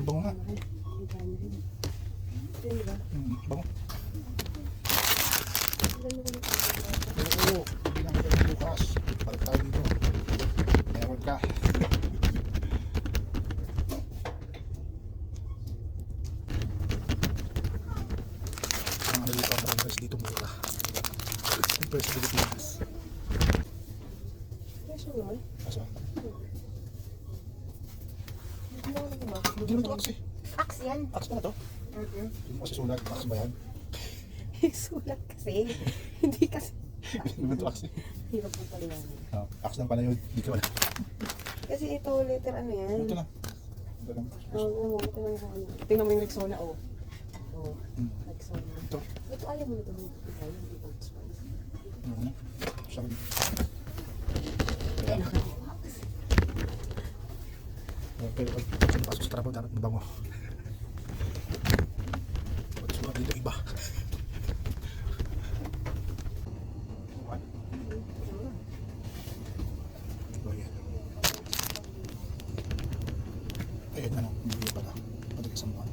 Bango nga. Bango. Oo, hindi na magandang bukas. Balik tayo dito. Meron ka. Ang ano dito, ang price dito mura. Ang price sa Pilipinas. Presyo naman. Asa? Hindi naman ito axe eh. Axe yan. Axe pa na to? Hindi mo kasi sulat. Axe ba yan? Sulat kasi. Hindi kasi. Hindi naman ito axe eh. Hirap mo paliwanag. Axe lang pala yun. Hindi ka wala. Kasi ito, letter ano yan? Ito na. Ito lang. Oo, ito lang sa ano. Tingnan mo yung Rexona, oh. Oh, Hmm. Rexona. Ito. Ito, ayaw mo nito. Ito, hindi Old Spice. Ano? Sa akin. Pero pag pasok sa trabaho, dapat mabango. Pag sukat dito, iba. Ayun, ano, hindi pala. Patuloy sa mukha.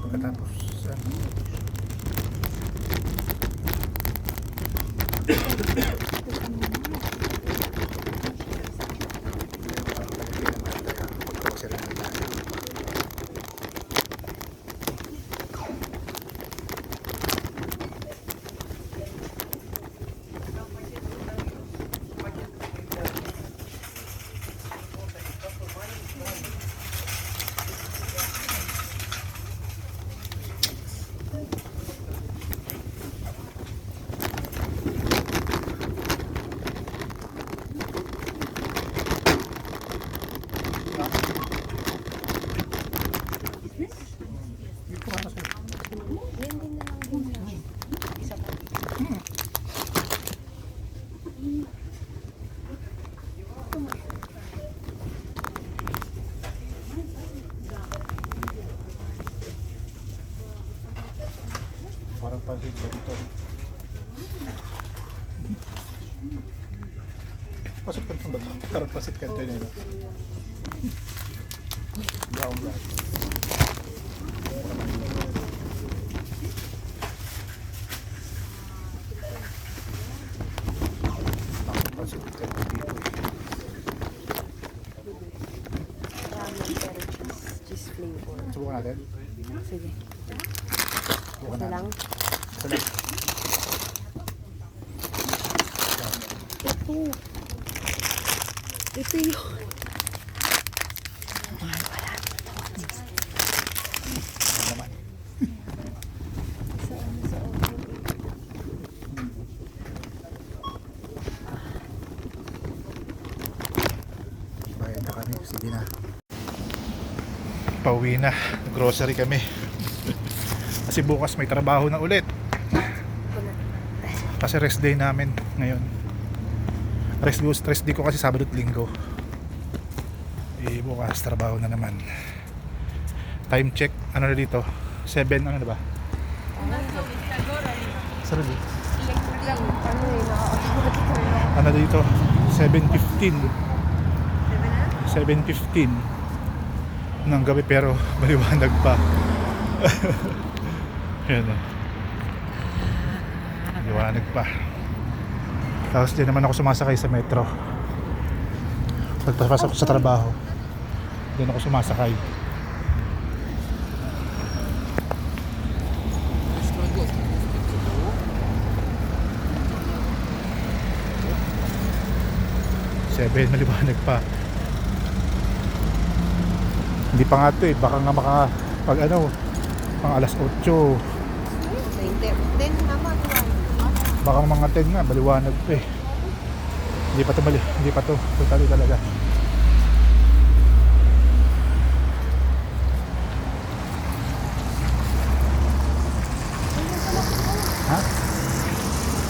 Pagkatapos, Yan din na lang din na. Isa pa. parang pansit sa dito. Pasok ka rin ba? Parang pasit ka ito yun. Brown black. Pasit ka ito dito. Ramen pero cheese flavor. Subukan natin. Sige. Subukan Isa natin. lang. Isa lang. Ito yun. Naman. Sa ano sa oven. Bayad na kami. Sige na. Pauwi na. Grocery kami. Kasi bukas may trabaho na ulit. Kasi rest day namin ngayon. Rest day ko kasi Sabado at Linggo. Eh bukas trabaho na naman. Time check. Ano na dito? 7 ano na ba? Sarap eh. Ano eh, nakakasama. Ano dito? 7:15. 7:15 ng gabi pero maliwanag pa. Yan o. Maliwanag pa. Tapos di naman ako sumasakay sa metro. Pagpasok sa trabaho, doon ako sumasakay. Seven, maliwanag pa. Hindi pa nga ito eh, baka nga pag ano, pang alas 8, 20. Then, mama, baka mga 10 nga, maliwanag pa eh. Hindi pa to, totally talaga. Ha?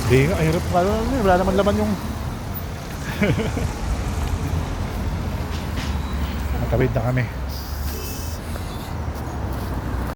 Hindi nga, hirap nga, wala naman laman yung natawid na kami.